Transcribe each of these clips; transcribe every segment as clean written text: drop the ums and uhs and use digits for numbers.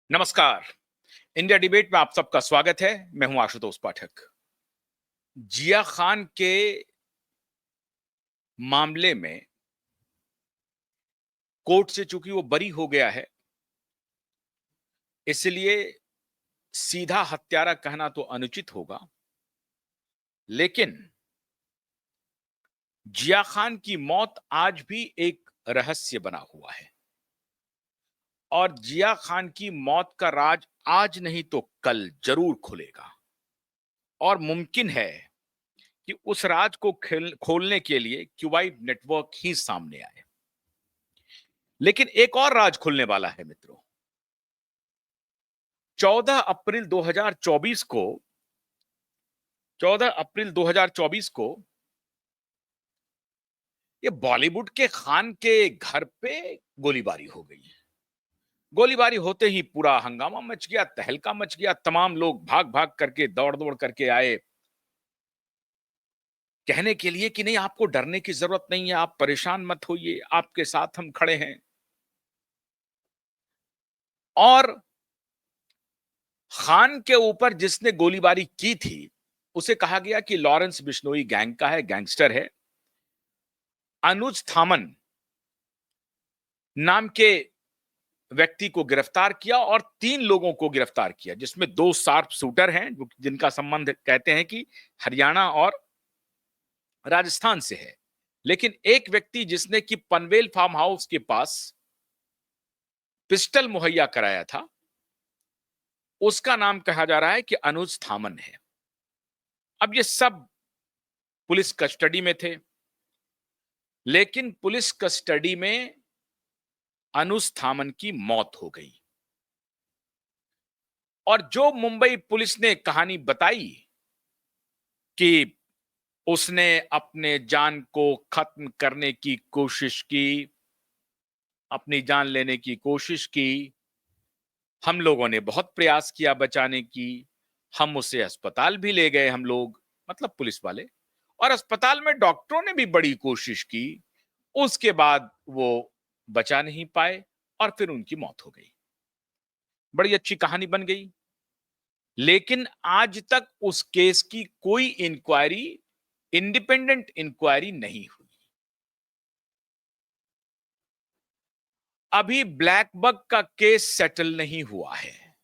नमस्कार। India debate में आप सबका स्वागत है। मैं हूं आशुतोष पाठक। जिया खान के मामले में कोर्ट से चूंकि वो बरी हो गया है, इसलिए सीधा हत्यारा कहना तो अनुचित होगा। लेकिन जिया खान की मौत आज भी एक रहस्य बना हुआ है और जिया खान की मौत का राज आज नहीं तो कल जरूर खुलेगा और मुमकिन है कि उस राज को खोलने के लिए क्यूबाइड नेटवर्क ही सामने आए। लेकिन एक और राज खुलने वाला है मित्रों। 14 अप्रैल 2024 को 14 अप्रैल 2024 को ये बॉलीवुड के खान के घर पे गोलीबारी हो गई। गोलीबारी होते ही पूरा हंगामा मच गया, तहलका मच गया। तमाम लोग भाग भाग करके दौड़ दौड़ करके आए कहने के लिए कि नहीं, आपको डरने की जरूरत नहीं है, आप परेशान मत होइए, आपके साथ हम खड़े हैं। और खान के ऊपर जिसने गोलीबारी की थी उसे कहा गया कि लॉरेंस बिश्नोई गैंग का है, गैंगस्टर है। अनुज थामन नाम के व्यक्ति को गिरफ्तार किया और 3 लोगों को गिरफ्तार किया, जिसमें 2 शार्प शूटर हैं जिनका संबंध कहते हैं कि हरियाणा और राजस्थान से है। लेकिन एक व्यक्ति जिसने कि पनवेल फार्म हाउस के पास पिस्टल मुहैया कराया था, उसका नाम कहा जा रहा है कि अनुज थामन है। अब ये सब पुलिस कस्टडी में थे, लेकिन पुलिस कस्टडी में अनुज थामन की मौत हो गई। और जो मुंबई पुलिस ने कहानी बताई कि उसने अपने जान को खत्म करने की कोशिश की, अपनी जान लेने की कोशिश की, हम लोगों ने बहुत प्रयास किया बचाने की, हम उसे अस्पताल भी ले गए, हम लोग मतलब पुलिस वाले, और अस्पताल में डॉक्टरों ने भी बड़ी कोशिश की। उसके बाद वो बचा नहीं पाए और फिर उनकी मौत हो गई। बड़ी अच्छी कहानी बन गई। लेकिन आज तक उस केस की कोई इंक्वायरी, इंडिपेंडेंट इंक्वायरी नहीं हुई। अभी ब्लैक बक का केस सेटल नहीं हुआ है।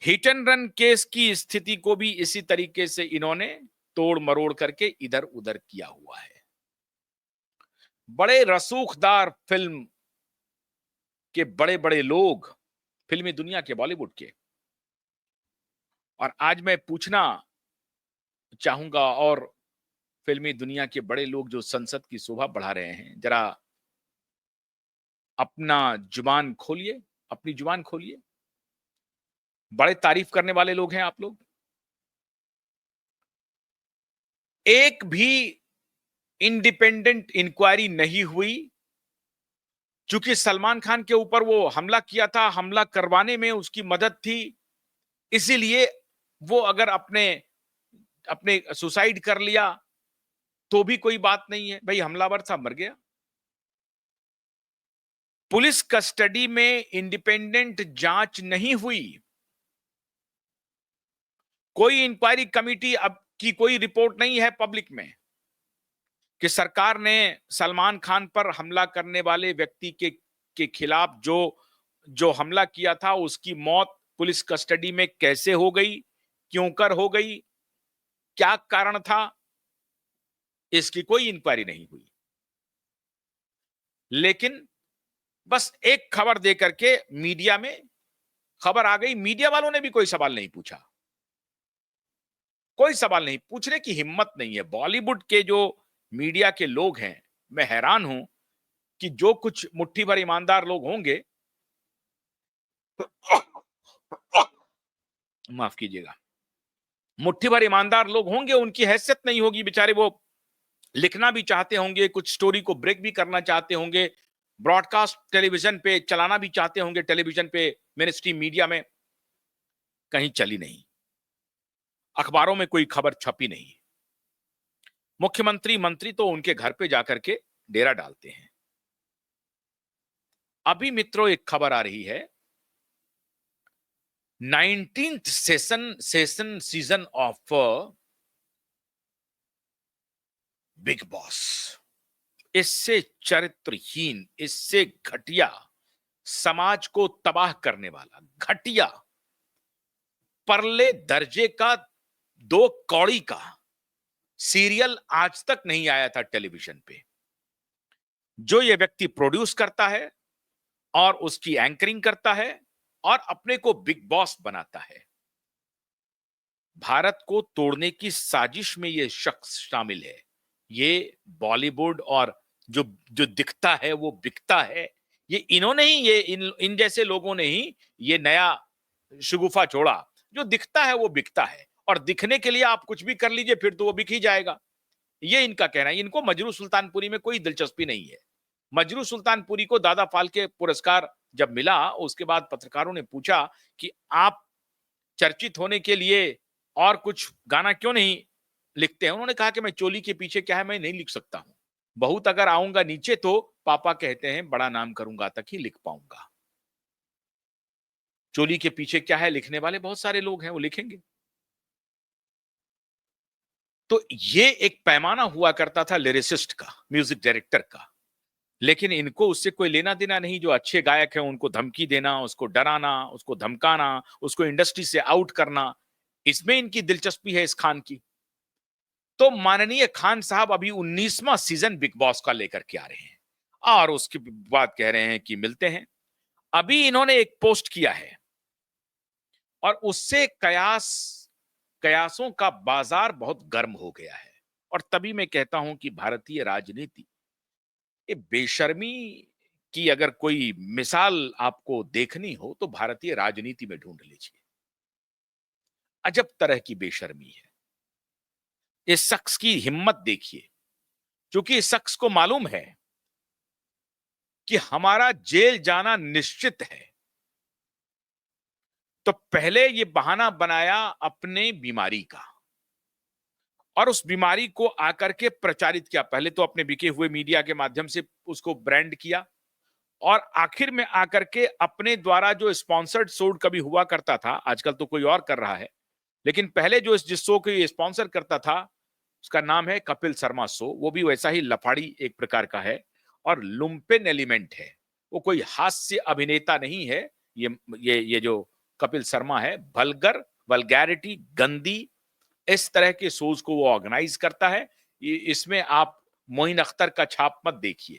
हिट एंड रन केस की स्थिति को भी इसी तरीके से इन्होंने तोड़ मरोड़ करके इधर उधर किया हुआ है। बड़े रसूखदार फिल्म के बड़े बड़े लोग, फिल्मी दुनिया के, बॉलीवुड के, और आज मैं पूछना चाहूंगा, और फिल्मी दुनिया के बड़े लोग जो संसद की शोभा बढ़ा रहे हैं, जरा अपना जुबान खोलिए, अपनी जुबान खोलिए। बड़े तारीफ करने वाले लोग हैं आप लोग। एक भी इंडिपेंडेंट इंक्वायरी नहीं हुई। चूंकि सलमान खान के ऊपर वो हमला किया था, हमला करवाने में उसकी मदद थी, इसीलिए वो अगर अपने अपने सुसाइड कर लिया तो भी कोई बात नहीं है। भाई, हमलावर था, मर गया। पुलिस कस्टडी में इंडिपेंडेंट जांच नहीं हुई। कोई इंक्वायरी कमेटी अब की कोई रिपोर्ट नहीं है पब्लिक में कि सरकार ने सलमान खान पर हमला करने वाले व्यक्ति के खिलाफ जो जो हमला किया था उसकी मौत पुलिस कस्टडी में कैसे हो गई, क्यों कर हो गई, क्या कारण था, इसकी कोई इंक्वायरी नहीं हुई। लेकिन बस एक खबर दे करके मीडिया में खबर आ गई, मीडिया वालों ने भी कोई सवाल नहीं पूछा। कोई सवाल नहीं पूछने की हिम्मत नहीं है। बॉलीवुड के जो मीडिया के लोग हैं, मैं हैरान हूं कि जो कुछ मुट्ठी भर ईमानदार लोग होंगे, माफ कीजिएगा, मुट्ठी भर ईमानदार लोग होंगे, उनकी हैसियत नहीं होगी। बेचारे वो लिखना भी चाहते होंगे, कुछ स्टोरी को ब्रेक भी करना चाहते होंगे, ब्रॉडकास्ट टेलीविजन पे चलाना भी चाहते होंगे, टेलीविजन पे, मेन स्ट्रीम मीडिया में, कहीं चली नहीं। अखबारों में कोई खबर छपी नहीं। मुख्यमंत्री मंत्री तो उनके घर पे जाकर के डेरा डालते हैं। अभी मित्रों एक खबर आ रही है 19th season of big boss, इससे चरित्रहीन, इससे घटिया, समाज को तबाह करने वाला, घटिया, परले दर्जे का, दो कौड़ी का सीरियल आज तक नहीं आया था टेलीविजन पे। जो ये व्यक्ति प्रोड्यूस करता है और उसकी एंकरिंग करता है और अपने को बिग बॉस बनाता है। भारत को तोड़ने की साजिश में ये शख्स शामिल है। ये बॉलीवुड और जो जो दिखता है वो बिकता है। ये इन्होंने ही, ये इन जैसे लोगों ने ही ये नया शगुफा छोड़ा। जो दिखता है वो बिकता है, और दिखने के लिए आप कुछ भी कर लीजिए फिर तो वो बिक ही जाएगा। ये इनका कहना है। इनको मजरू सुल्तानपुरी में कोई दिलचस्पी नहीं है। मजरू सुल्तानपुरी को दादा फाल्के पुरस्कार जब मिला, उसके बाद पत्रकारों ने पूछा कि आप चर्चित होने के लिए और कुछ गाना क्यों नहीं लिखते हैं। उन्होंने कहा कि मैं चोली के पीछे क्या है मैं नहीं लिख सकता हूं, बहुत अगर आऊंगा नीचे तो पापा कहते हैं बड़ा नाम करूंगा तक ही लिख पाऊंगा। चोली के पीछे क्या है लिखने वाले बहुत सारे लोग हैं, वो लिखेंगे। तो ये एक पैमाना हुआ करता था लिरिसिस्ट का, म्यूजिक डायरेक्टर का। लेकिन इनको उससे कोई लेना देना नहीं। जो अच्छे गायक हैं उनको धमकी देना, उसको डराना, उसको धमकाना, उसको इंडस्ट्री से आउट करना, इसमें इनकी दिलचस्पी है इस खान की। तो माननीय खान साहब अभी 19वां सीजन बिग बॉस का लेकर के आ रहे हैं और उसके बाद कह रहे हैं कि मिलते हैं। अभी इन्होंने एक पोस्ट किया है और उससे कयासों का बाजार बहुत गर्म हो गया है। और तभी मैं कहता हूं कि भारतीय राजनीति, ये बेशर्मी की अगर कोई मिसाल आपको देखनी हो तो भारतीय राजनीति में ढूंढ लीजिए। अजब तरह की बेशर्मी है। इस शख्स की हिम्मत देखिए, क्योंकि इस शख्स को मालूम है कि हमारा जेल जाना निश्चित है। तो पहले ये बहाना बनाया अपने बीमारी का और उस बीमारी को आकर के प्रचारित किया। पहले तो अपने बिके हुए मीडिया के माध्यम से उसको ब्रांड किया और आखिर में आकर के अपने द्वारा जो स्पॉन्सर्ड शो कभी हुआ करता था, आजकल तो कोई और कर रहा है, लेकिन पहले जो जिस शो को ये स्पॉन्सर करता था उसका नाम है कपिल शर्मा शो। वो भी वैसा ही लफाड़ी एक प्रकार का है और लुम्पेन एलिमेंट है। वो कोई हास्य अभिनेता नहीं है। ये जो कपिल शर्मा है, वल्गर, वल्गैरिटी, गंदी, इस तरह के शोज को वो ऑर्गेनाइज करता है। इसमें आप मोइन अख्तर का छाप मत देखिए।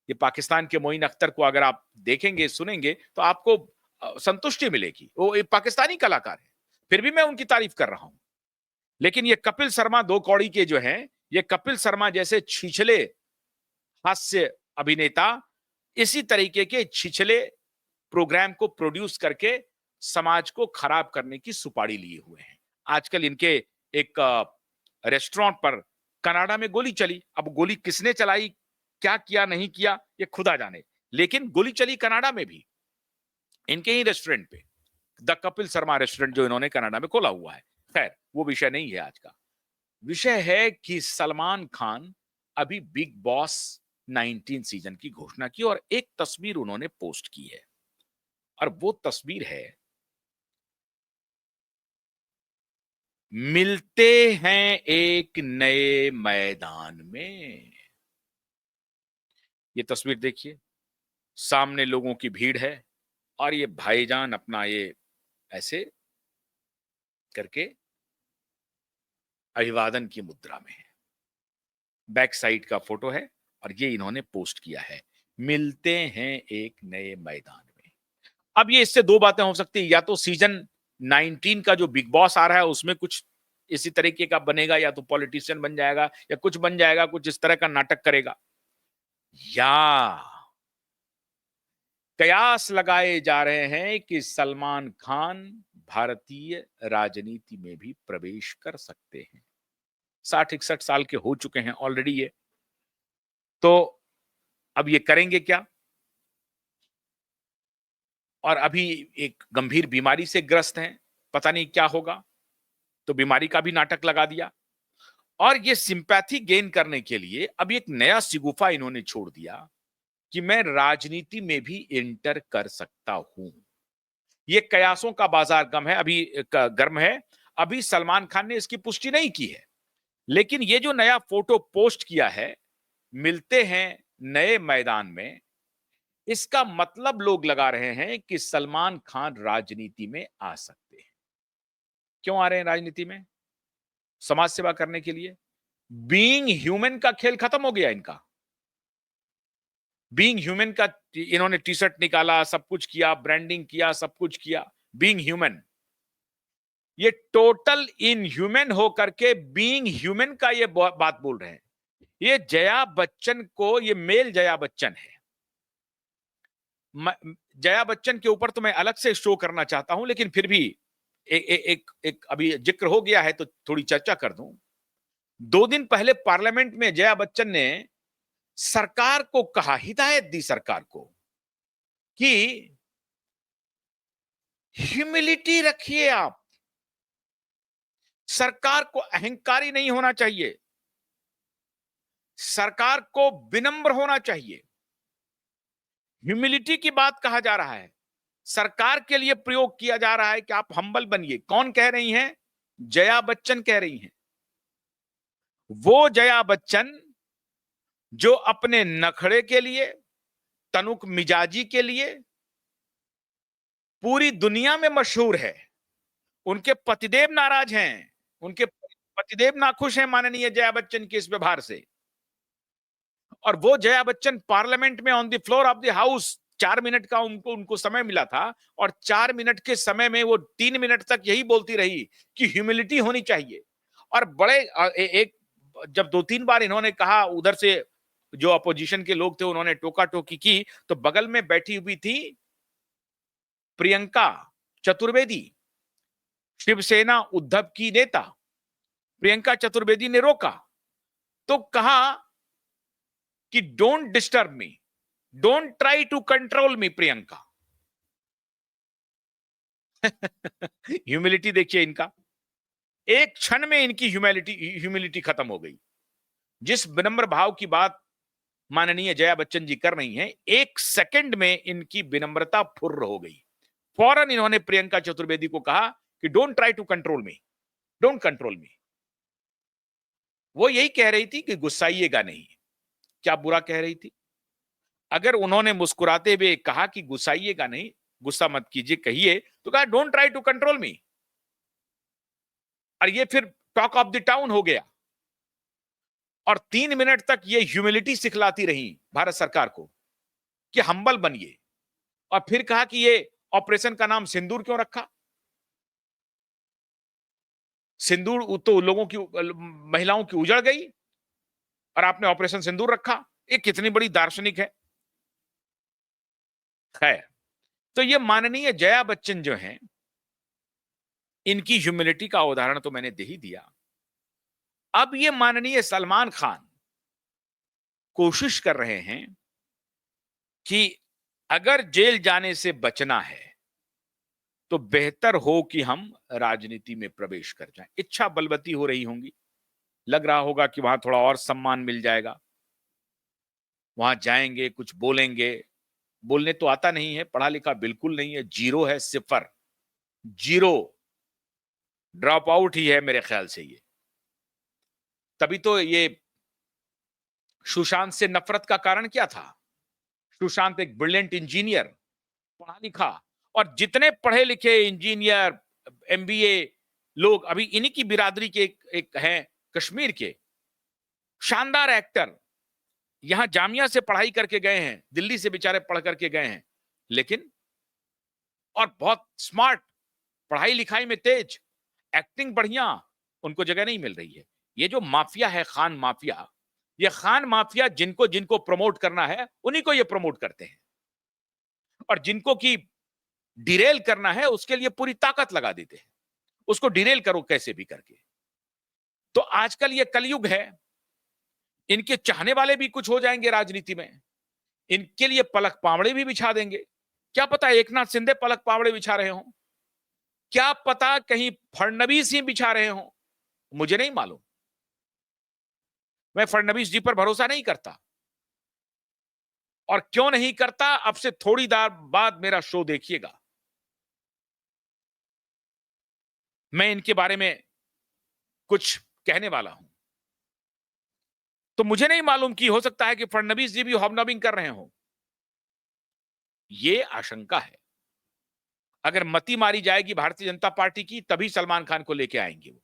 ये पाकिस्तान के मोइन अख्तर को अगर आप देखेंगे सुनेंगे तो आपको संतुष्टि मिलेगी। वो एक पाकिस्तानी कलाकार है, फिर भी मैं उनकी तारीफ कर रहा हूं। लेकिन ये कपिल शर्मा दो कौड़ी के जो हैं, ये कपिल शर्मा जैसे छिछले हास्य अभिनेता इसी तरीके के छिछले प्रोग्राम को प्रोड्यूस करके समाज को खराब करने की सुपारी लिए हुए हैं। आजकल इनके एक रेस्टोरेंट पर कनाडा में गोली चली। अब गोली किसने चलाई, क्या किया नहीं किया, ये खुदा जाने, लेकिन गोली चली कनाडा में भी, इनके ही रेस्टोरेंट पे, द कपिल शर्मा रेस्टोरेंट जो इन्होंने कनाडा में खोला हुआ है। खैर वो विषय नहीं है आज का। विषय है कि सलमान खान अभी बिग बॉस 19 सीजन की घोषणा की और एक तस्वीर उन्होंने पोस्ट की है और वो तस्वीर है, मिलते हैं एक नए मैदान में। ये तस्वीर देखिए, सामने लोगों की भीड़ है और ये भाईजान अपना ये ऐसे करके अभिवादन की मुद्रा में है। बैक साइड का फोटो है और ये इन्होंने पोस्ट किया है, मिलते हैं एक नए मैदान में। अब ये इससे दो बातें हो सकती है, या तो सीजन 19 का जो बिग बॉस आ रहा है उसमें कुछ इसी तरीके का बनेगा, या तो पॉलिटिशियन बन जाएगा या कुछ बन जाएगा, कुछ इस तरह का नाटक करेगा, या कयास लगाए जा रहे हैं कि सलमान खान भारतीय राजनीति में भी प्रवेश कर सकते हैं। 60-61 साल के हो चुके हैं ऑलरेडी ये, तो अब ये करेंगे क्या? और अभी एक गंभीर बीमारी से ग्रस्त हैं, पता नहीं क्या होगा, तो बीमारी का भी नाटक लगा दिया। और ये सिंपैथी गेन करने के लिए अब एक नया सिगुफा इन्होंने छोड़ दिया कि मैं राजनीति में भी एंटर कर सकता हूं। ये कयासों का बाजार गर्म है। अभी सलमान खान ने इसकी पुष्टि नहीं की है, लेकिन ये जो नया फोटो पोस्ट किया है, मिलते हैं नए मैदान में, इसका मतलब लोग लगा रहे हैं कि सलमान खान राजनीति में आ सकते हैं। क्यों आ रहे हैं राजनीति में? समाज सेवा करने के लिए। बीइंग ह्यूमन का खेल खत्म हो गया इनका। बीइंग ह्यूमन का इन्होंने टी शर्ट निकाला, सब कुछ किया, ब्रांडिंग किया, सब कुछ किया, बीइंग ह्यूमन। ये टोटल इनह्यूमन होकर के बीइंग ह्यूमन का ये बात बोल रहे हैं। ये जया बच्चन को, ये मेल जया बच्चन है। जया बच्चन के ऊपर तो मैं अलग से शो करना चाहता हूं, लेकिन फिर भी एक अभी जिक्र हो गया है तो थोड़ी चर्चा कर दूं। 2 दिन पहले पार्लियामेंट में जया बच्चन ने सरकार को कहा, हिदायत दी सरकार को कि ह्यूमिलिटी रखिए आप, सरकार को अहंकारी नहीं होना चाहिए, सरकार को विनम्र होना चाहिए। ह्यूमिलिटी की बात कहा जा रहा है, सरकार के लिए प्रयोग किया जा रहा है कि आप हम्बल बनिए। कौन कह रही हैं? जया बच्चन कह रही हैं। वो जया बच्चन जो अपने नखड़े के लिए, तनुक मिजाजी के लिए पूरी दुनिया में मशहूर है। उनके पतिदेव नाराज हैं, उनके पतिदेव नाखुश हैं माननीय जया बच्चन के इस व्यवहार से। और वो जया बच्चन पार्लियामेंट में on the floor of the house 4 minute का उनको समय मिला था, और 4 मिनट के समय में वो 3 मिनट तक यही बोलती रही कि ह्यूमिलिटी होनी चाहिए। और बड़े एक जब 2-3 बार इन्होंने कहा, उधर से जो अपोजिशन के लोग थे उन्होंने टोका टोकी की, तो बगल में बैठी हुई थी प्रियंका चतुर्वेदी, शिवसेना उद्धव की नेता प्रियंका चतुर्वेदी ने रोका, तो कहा कि don't disturb me, don't try to control me Priyanka. Humility देखिए इनका, एक क्षण में इनकी ह्यूमिलिटी खत्म हो गई। जिस विनम्र भाव की बात माननीय जया बच्चन जी कर रही हैं, 1 सेकंड में इनकी विनम्रता फुर्र हो गई। फौरन इन्होंने प्रियंका चतुर्वेदी को कहा कि don't try to control me, don't control me. वो यही कह रही थी कि गुस्साइएगा नहीं। क्या बुरा कह रही थी? अगर उन्होंने मुस्कुराते हुए कहा कि गुस्साइएगा नहीं, गुस्सा मत कीजिए, कहिए, तो कहा डोंट ट्राई टू कंट्रोल मी, और ये फिर टॉक ऑफ द टाउन हो गया। और 3 मिनट तक ये ह्यूमिलिटी सिखलाती रही भारत सरकार को कि हम्बल बनिए। और फिर कहा कि ये ऑपरेशन का नाम सिंदूर क्यों रखा? सिंदूर तो लोगों की, महिलाओं की उजड़ गई, और आपने ऑपरेशन सिंदूर रखा। ये कितनी बड़ी दार्शनिक है। खैर, तो ये माननीय जया बच्चन जो हैं, इनकी ह्यूमिलिटी का उदाहरण तो मैंने दे ही दिया। अब ये माननीय सलमान खान कोशिश कर रहे हैं कि अगर जेल जाने से बचना है तो बेहतर हो कि हम राजनीति में प्रवेश कर जाएं। इच्छा बलवती हो रही होंगी, लग रहा होगा कि वहां थोड़ा और सम्मान मिल जाएगा, वहां जाएंगे, कुछ बोलेंगे। बोलने तो आता नहीं है, पढ़ा लिखा बिल्कुल नहीं है, जीरो है, सिफर, जीरो, ड्रॉप आउट ही है मेरे ख्याल से ये। तभी तो ये सुशांत से नफरत का कारण क्या था? सुशांत एक ब्रिलियंट इंजीनियर, पढ़ा लिखा, और जितने पढ़े लिखे इंजीनियर, एमबीए लोग अभी इन्हीं की बिरादरी के एक हैं, कश्मीर के शानदार एक्टर, यहां जामिया से पढ़ाई करके गए हैं, दिल्ली से बेचारे पढ़ करके गए हैं, लेकिन और बहुत स्मार्ट, पढ़ाई लिखाई में तेज, एक्टिंग बढ़िया, उनको जगह नहीं मिल रही है। ये जो माफिया है, खान माफिया, ये खान माफिया जिनको जिनको प्रमोट करना है उन्हीं को ये प्रमोट करते हैं, और जिनको की डिरेल करना है उसके लिए पूरी ताकत लगा देते हैं। उसको डिरेल करो कैसे भी करके। तो आजकल ये कलयुग है, इनके चाहने वाले भी कुछ हो जाएंगे राजनीति में, इनके लिए पलक पावड़े भी बिछा देंगे। क्या पता एकनाथ शिंदे पलक पावड़े बिछा रहे हो, क्या पता कहीं फडणवीस ही बिछा रहे हो, मुझे नहीं मालूम। मैं फडणवीस जी पर भरोसा नहीं करता, और क्यों नहीं करता, अब से थोड़ी देर बाद मेरा शो देखिएगा। मैं इनके बारे में कुछ कहने वाला हूं, तो मुझे नहीं मालूम कि हो सकता है कि फडणवीस जी भी हॉबनॉबिंग कर रहे हो। ये आशंका है। अगर मती मारी जाएगी भारतीय जनता पार्टी की, तभी सलमान खान को लेके आएंगे वो।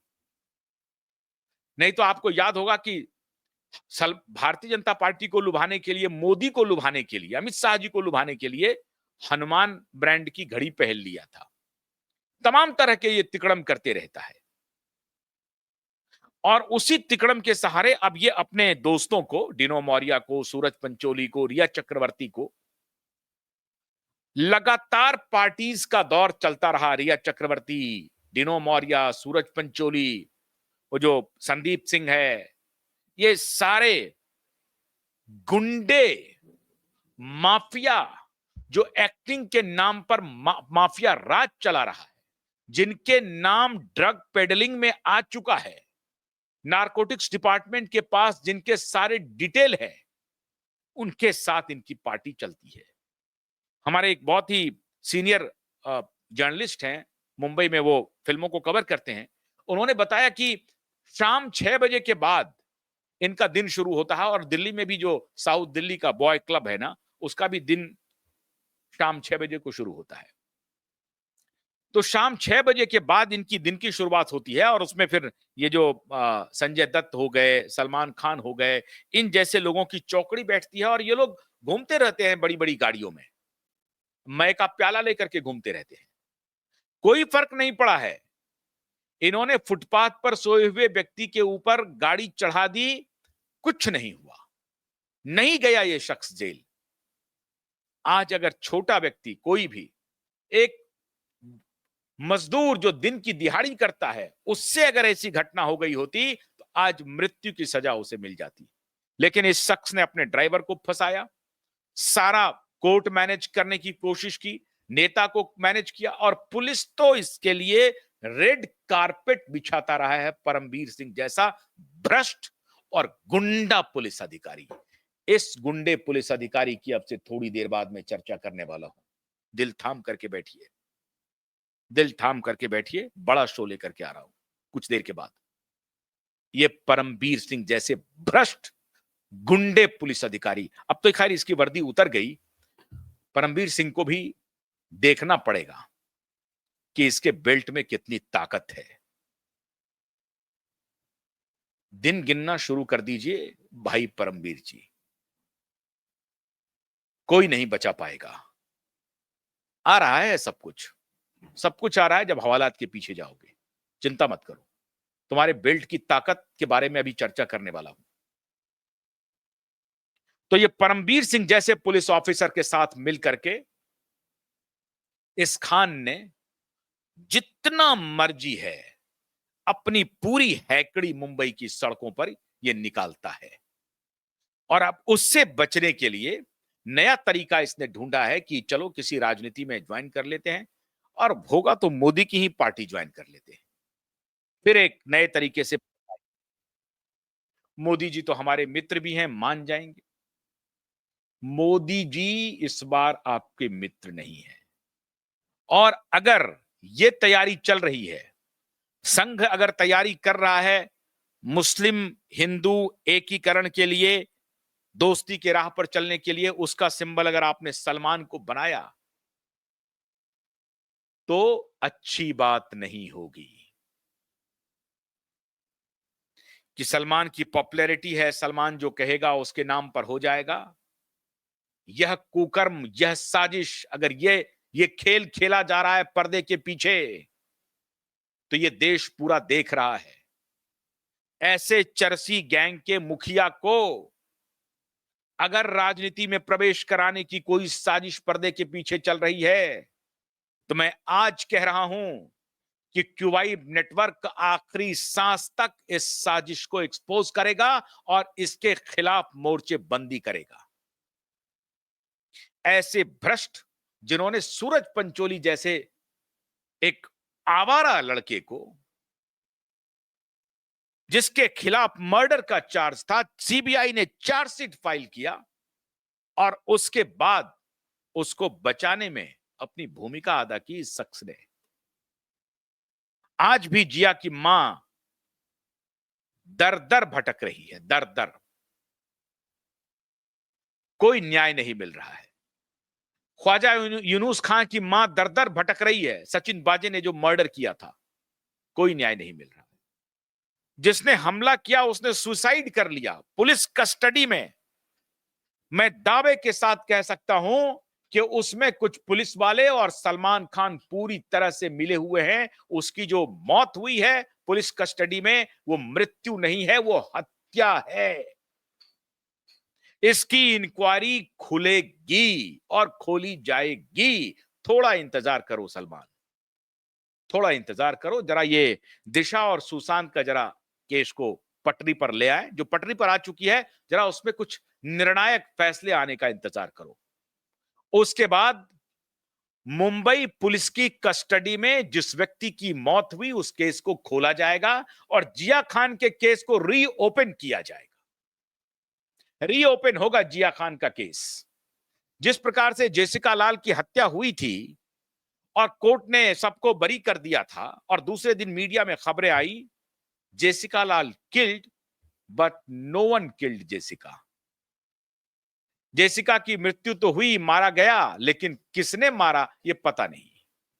नहीं तो आपको याद होगा कि भारतीय जनता पार्टी को लुभाने के लिए, मोदी को लुभाने के लिए, अमित शाह जी को लुभाने के लिए हनुमान ब्रांड की घड़ी पहन लिया था। तमाम तरह के ये तिकड़म करते रहता है, और उसी तिकड़म के सहारे अब ये अपने दोस्तों को, डिनो मौर्या को, सूरज पंचोली को, रिया चक्रवर्ती को, लगातार पार्टीज का दौर चलता रहा। रिया चक्रवर्ती, डिनो मौर्या, सूरज पंचोली, वो जो संदीप सिंह है, ये सारे गुंडे, माफिया, जो एक्टिंग के नाम पर माफिया राज चला रहा है, जिनके नाम ड्रग पेडलिंग में आ चुका है, नारकोटिक्स डिपार्टमेंट के पास जिनके सारे डिटेल है, उनके साथ इनकी पार्टी चलती है। हमारे एक बहुत ही सीनियर जर्नलिस्ट हैं, मुंबई में वो फिल्मों को कवर करते हैं, उन्होंने बताया कि शाम 6 बजे के बाद इनका दिन शुरू होता है, और दिल्ली में भी जो साउथ दिल्ली का बॉय क्लब है ना, उसका भी दिन शाम 6 बजे को शुरू होता है। तो शाम 6 बजे के बाद इनकी दिन की शुरुआत होती है, और उसमें फिर ये जो संजय दत्त हो गए, सलमान खान हो गए, इन जैसे लोगों की चौकड़ी बैठती है, और ये लोग घूमते रहते हैं बड़ी बड़ी गाड़ियों में, मय का प्याला लेकर के घूमते रहते हैं। कोई फर्क नहीं पड़ा है, इन्होंने फुटपाथ पर सोए हुए व्यक्ति के ऊपर गाड़ी चढ़ा दी, कुछ नहीं हुआ, नहीं गया ये शख्स जेल। आज अगर छोटा व्यक्ति, कोई भी एक मजदूर जो दिन की दिहाड़ी करता है, उससे अगर ऐसी घटना हो गई होती, तो आज मृत्यु की सजा उसे मिल जाती। लेकिन इस शख्स ने अपने ड्राइवर को फंसाया, सारा कोर्ट मैनेज करने की कोशिश की, नेता को मैनेज किया, और पुलिस तो इसके लिए रेड कारपेट बिछाता रहा है। परमवीर सिंह जैसा भ्रष्ट और गुंडा पुलिस अधिकारी, इस गुंडे पुलिस अधिकारी की अब से थोड़ी देर बाद में चर्चा करने वाला हूं। दिल थाम करके बैठिए, दिल थाम करके बैठिए, बड़ा शो लेकर के आ रहा हूं कुछ देर के बाद। ये परमवीर सिंह जैसे भ्रष्ट गुंडे पुलिस अधिकारी, अब तो खैर इसकी वर्दी उतर गई, परमवीर सिंह को भी देखना पड़ेगा कि इसके बेल्ट में कितनी ताकत है। दिन गिनना शुरू कर दीजिए भाई परमवीर जी, कोई नहीं बचा पाएगा। आ रहा है सब कुछ, सब कुछ आ रहा है जब हवालात के पीछे जाओगे। चिंता मत करो, तुम्हारे बेल्ट की ताकत के बारे में अभी चर्चा करने वाला हूं। तो ये परमवीर सिंह जैसे पुलिस ऑफिसर के साथ मिलकर के इस खान ने जितना मर्जी है अपनी पूरी हैकड़ी मुंबई की सड़कों पर यह निकालता है, और अब उससे बचने के लिए नया तरीका इसने ढूंढा है कि चलो किसी राजनीति में ज्वाइन कर लेते हैं, और होगा तो मोदी की ही पार्टी ज्वाइन कर लेते हैं। फिर एक नए तरीके से, मोदी जी तो हमारे मित्र भी हैं, मान जाएंगे। मोदी जी इस बार आपके मित्र नहीं है, और अगर ये तैयारी चल रही है, संघ अगर तैयारी कर रहा है मुस्लिम हिंदू एकीकरण के लिए, दोस्ती के राह पर चलने के लिए, उसका सिंबल अगर आपने सलमान को बनाया, तो अच्छी बात नहीं होगी। कि सलमान की पॉपुलैरिटी है, सलमान जो कहेगा उसके नाम पर हो जाएगा, यह कुकर्म, यह साजिश, अगर ये खेल खेला जा रहा है पर्दे के पीछे, तो ये देश पूरा देख रहा है। ऐसे चरसी गैंग के मुखिया को अगर राजनीति में प्रवेश कराने की कोई साजिश पर्दे के पीछे चल रही है, तो मैं आज कह रहा हूं कि क्यूबाई नेटवर्क आखिरी सांस तक इस साजिश को एक्सपोज करेगा और इसके खिलाफ मोर्चे बंदी करेगा। ऐसे भ्रष्ट जिन्होंने सूरज पंचोली जैसे एक आवारा लड़के को, जिसके खिलाफ मर्डर का चार्ज था, सीबीआई ने चार्जशीट फाइल किया, और उसके बाद उसको बचाने में अपनी भूमिका अदा की इस शख्स ने। आज भी जिया की मां दर दर भटक रही है, दर दर। कोई न्याय नहीं मिल रहा है। ख्वाजा यूनुस खान की मां दर दर भटक रही है, सचिन बाजे ने जो मर्डर किया था, कोई न्याय नहीं मिल रहा। जिसने हमला किया उसने सुसाइड कर लिया पुलिस कस्टडी में। मैं दावे के साथ कह सकता हूं कि उसमें कुछ पुलिस वाले और सलमान खान पूरी तरह से मिले हुए हैं। उसकी जो मौत हुई है पुलिस कस्टडी में, वो मृत्यु नहीं है, वो हत्या है। इसकी इंक्वायरी खुलेगी और खोली जाएगी। थोड़ा इंतजार करो सलमान, थोड़ा इंतजार करो जरा। ये दिशा और सुशांत का जरा केस को पटरी पर ले आए, जो पटरी पर आ चुकी है, जरा उसमें कुछ निर्णायक फैसले आने का इंतजार करो। उसके बाद मुंबई पुलिस की कस्टडी में जिस व्यक्ति की मौत हुई उस केस को खोला जाएगा और जिया खान के केस को रीओपन किया जाएगा। रीओपन होगा जिया खान का केस। जिस प्रकार से जेसिका लाल की हत्या हुई थी और कोर्ट ने सबको बरी कर दिया था और दूसरे दिन मीडिया में खबरें आई, Jessica Lal killed but no one killed Jessica. Jessica की मृत्यु तो हुई, मारा गया, लेकिन किसने मारा यह पता नहीं।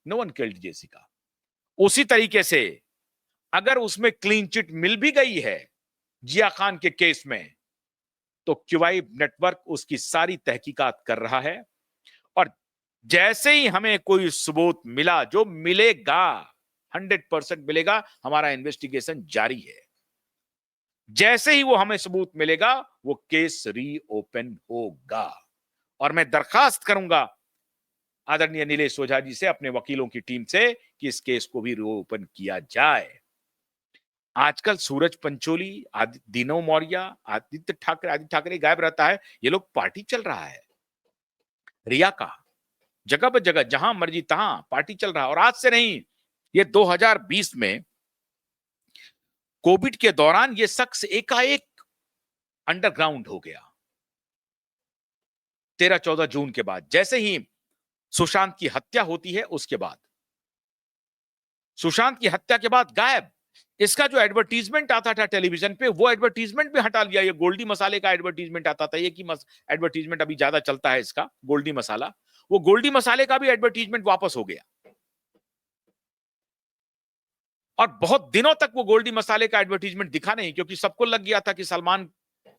No one killed Jessica. उसी तरीके से अगर उसमें क्लीन चिट मिल भी गई है जिया खान के केस में, तो क्यूआई नेटवर्क उसकी सारी तहकीकात कर रहा है और जैसे ही हमें कोई सबूत मिला, जो मिलेगा 100% मिलेगा, हमारा इन्वेस्टिगेशन जारी है। जैसे ही वो हमें सबूत मिलेगा वो केस रीओपन होगा और मैं दरखास्त करूंगा आदरणीय नीलेश ओझा जी से, अपने वकीलों की टीम से, कि इस केस को भी रीओपन किया जाए। आजकल सूरज पंचोली, दीनव मौर्य, आदित्य ठाकरे गायब रहता है। ये लोग पार्टी चल रहा है रिया का, जगह पर जगह, जहां मर्जी तहां पार्टी चल रहा है। और आज से नहीं, ये 2020 में कोविड के दौरान ये शख्स एकाएक अंडरग्राउंड हो गया। 13-14 जून के बाद, जैसे ही सुशांत की हत्या होती है, उसके बाद, सुशांत की हत्या के बाद गायब। इसका जो एडवर्टीजमेंट आता था टेलीविजन पे, वो एडवर्टीजमेंट भी हटा लिया। ये गोल्डी मसाले का एडवर्टीजमेंट आता था, ये की एडवर्टीजमेंट अभी ज्यादा चलता है इसका, गोल्डी मसाला। वो गोल्डी मसाले का भी एडवर्टीजमेंट वापस हो गया और बहुत दिनों तक वो गोल्डी मसाले का एडवर्टीजमेंट दिखा नहीं, क्योंकि सबको लग गया था कि सलमान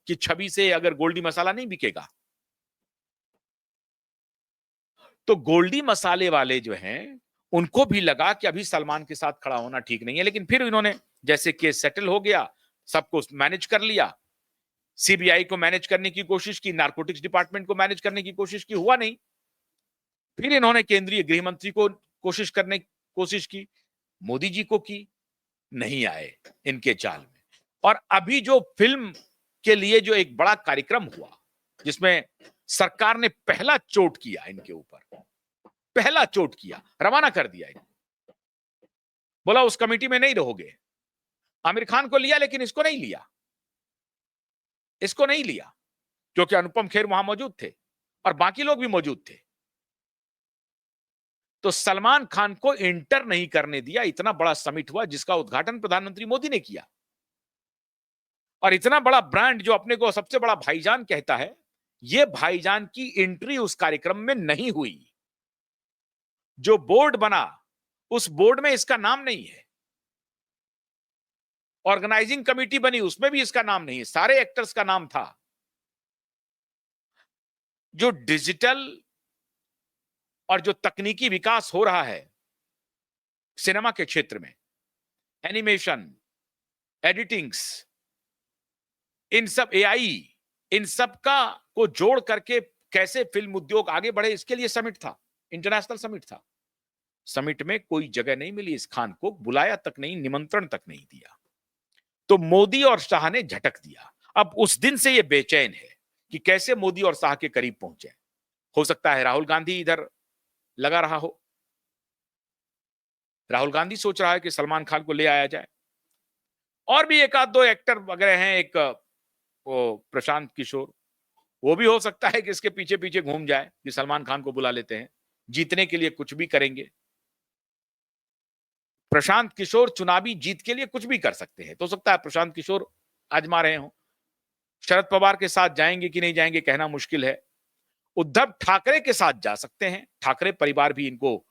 की छवि से अगर गोल्डी मसाला नहीं बिकेगा, तो गोल्डी मसाले वाले जो हैं उनको भी लगा कि अभी सलमान के साथ खड़ा होना ठीक नहीं है। लेकिन फिर इन्होंने, जैसे केस सेटल हो गया, सबको मैनेज कर लिया, सीबीआई को मैनेज करने की कोशिश की, नारकोटिक्स डिपार्टमेंट को मैनेज करने की कोशिश की, हुआ नहीं। फिर इन्होंने केंद्रीय गृह मंत्री को कोशिश की, मोदी जी को की, नहीं आए इनके चाल में। और अभी जो फिल्म के लिए जो एक बड़ा कार्यक्रम हुआ, जिसमें सरकार ने पहला चोट किया इनके ऊपर, पहला चोट किया, रवाना कर दिया इनको, बोला उस कमेटी में नहीं रहोगे। आमिर खान को लिया लेकिन इसको नहीं लिया, इसको नहीं लिया, क्योंकि अनुपम खेर वहां मौजूद थे और बाकी लोग भी मौजूद थे। तो सलमान खान को इंटर नहीं करने दिया। इतना बड़ा समिट हुआ जिसका उद्घाटन प्रधानमंत्री मोदी ने किया, और इतना बड़ा ब्रांड जो अपने को सबसे बड़ा भाईजान कहता है, यह भाईजान की एंट्री उस कार्यक्रम में नहीं हुई। जो बोर्ड बना, उस बोर्ड में इसका नाम नहीं है। ऑर्गेनाइजिंग कमेटी बनी, उसमें भी इसका नाम नहीं है, सारे एक्टर्स का नाम था। जो डिजिटल और जो तकनीकी विकास हो रहा है सिनेमा के क्षेत्र में, एनिमेशन, एडिटिंग्स, इन सब एआई, इन सब का को जोड़ करके कैसे फिल्म उद्योग आगे बढ़े, इसके लिए समिट था, इंटरनेशनल समिट था। समिट में कोई जगह नहीं मिली इस खान को, बुलाया तक नहीं, निमंत्रण तक नहीं दिया। तो मोदी और शाह ने झटक दिया। अब उस दिन से ये बेचैन है कि कैसे मोदी और शाह के करीब पहुंचे। हो सकता है राहुल गांधी इधर लगा रहा हो, राहुल गांधी सोच रहा है कि सलमान खान को ले आया जाए। और भी एक आध दो एक्टर वगैरह हैं, एक वो प्रशांत किशोर, वो भी हो सकता है कि इसके पीछे पीछे घूम जाए कि सलमान खान को बुला लेते हैं, जीतने के लिए कुछ भी करेंगे। प्रशांत किशोर चुनावी जीत के लिए कुछ भी कर सकते हैं। तो हो सकता है प्रशांत किशोर आजमा रहे हो, शरद पवार के साथ जाएंगे कि नहीं जाएंगे कहना मुश्किल है। उद्धव ठाकरे के साथ जा सकते हैं, ठाकरे परिवार भी इनको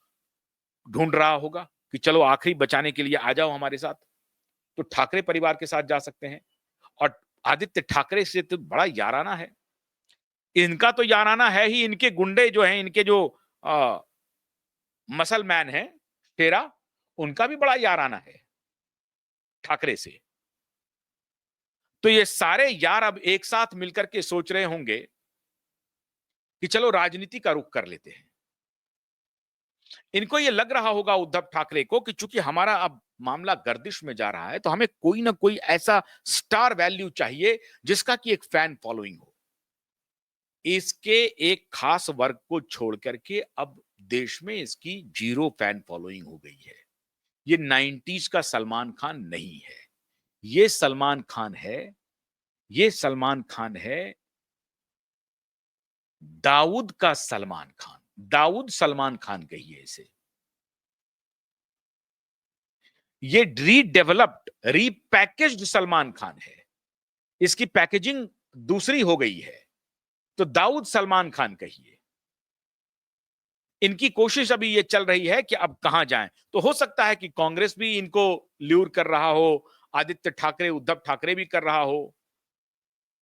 ढूंढ रहा होगा कि चलो आखिरी बचाने के लिए आ जाओ हमारे साथ, तो ठाकरे परिवार के साथ जा सकते हैं। और आदित्य ठाकरे से तो बड़ा याराना है, इनका तो याराना है ही, इनके गुंडे जो हैं, इनके जो मसल मैन है तेरा, उनका भी बड़ा याराना है ठाकरे से। तो ये सारे यार अब एक साथ मिलकर के सोच रहे होंगे कि चलो राजनीति का रुख कर लेते हैं। इनको ये लग रहा होगा उद्धव ठाकरे को कि चूंकि हमारा अब मामला गर्दिश में जा रहा है, तो हमें कोई ना कोई ऐसा स्टार वैल्यू चाहिए जिसका कि एक फैन फॉलोइंग हो। इसके एक खास वर्ग को छोड़ करके अब देश में इसकी जीरो फैन फॉलोइंग हो गई है। ये 90s का सलमान खान नहीं है, ये सलमान खान है, ये सलमान खान है दाऊद का सलमान खान। दाऊद सलमान खान कहिए इसे। ये रीडेवलप्ड, रीपैकेज्ड सलमान खान है, इसकी पैकेजिंग दूसरी हो गई है, तो दाऊद सलमान खान कहिए। इनकी कोशिश अभी ये चल रही है कि अब कहां जाएं। तो हो सकता है कि कांग्रेस भी इनको ल्यूर कर रहा हो, आदित्य ठाकरे, उद्धव ठाकरे भी कर रहा हो,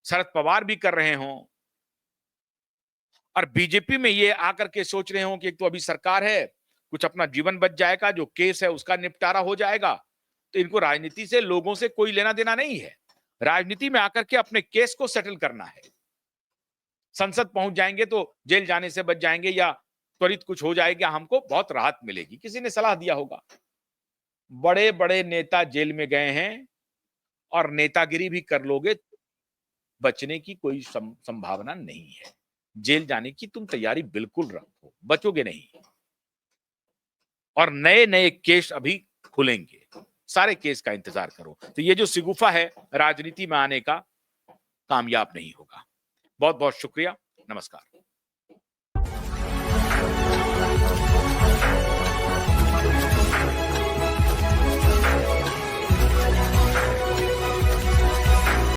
शरद पवार भी कर रहे हों, और बीजेपी में ये आकर के सोच रहे हो कि एक तो अभी सरकार है, कुछ अपना जीवन बच जाएगा, जो केस है उसका निपटारा हो जाएगा, तो इनको राजनीति से, लोगों से कोई लेना देना नहीं है। राजनीति में आकर के अपने केस को सेटल करना है। संसद पहुंच जाएंगे तो जेल जाने से बच जाएंगे, या त्वरित कुछ हो जाएगा, हमको बहुत राहत मिलेगी, किसी ने सलाह दिया होगा। बड़े बड़े नेता जेल में गए हैं और नेतागिरी भी कर लोगे, बचने की कोई संभावना नहीं है। जेल जाने की तुम तैयारी बिल्कुल रखो, बचोगे नहीं। और नए नए केस अभी खुलेंगे, सारे केस का इंतजार करो। तो ये जो शिगुफा है राजनीति में आने का, कामयाब नहीं होगा। बहुत बहुत शुक्रिया, नमस्कार।